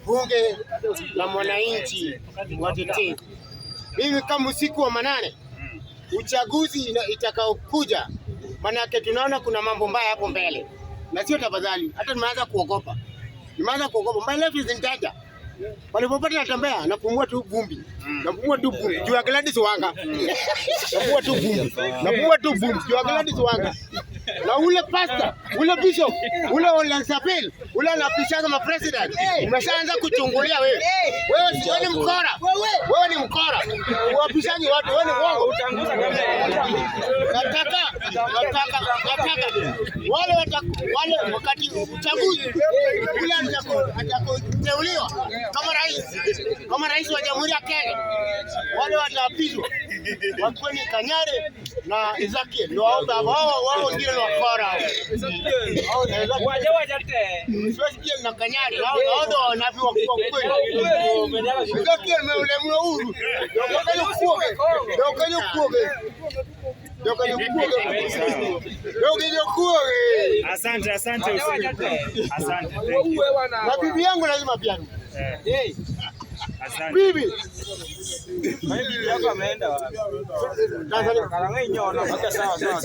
bunge la mwananchi watetezi. Mimi kama usiku wa manane uchaguzi itakaokuja, manake tunaona kuna mambo mbaya hapo mbele, na sio tafadhali, hata nimeanza kuogopa. My life is in danger. Walipopata natembea napumua tu vumbi. Juu ya Gladys Wanga. Napumua tu vumbi. Juu ya Gladys Wanga. Na ule pastor, ule bishop, ule Olansapel, ule anapisha kama president. Umeshaanza kuchungulia wewe. Wewe ni mkora. Wewe ni mkora. Uwapishaji watu, wewe ni uongo. Nataka wale wakati uchaguzi ule atakoteuliwa kama rais wa Jamhuri ya Kenya, wale wataapishwa wakweni Kanyare na Ezekiel, ndio wao ndio wakora. Ezekiel na Kanyare hao ndio wanaviwa kwa kweli. Ezekiel ule huru Asante. Asante. Na bibi yangu lazima pia. Asante. Bibi. Bibi yako ameenda wapi? Tanzania. Sawa.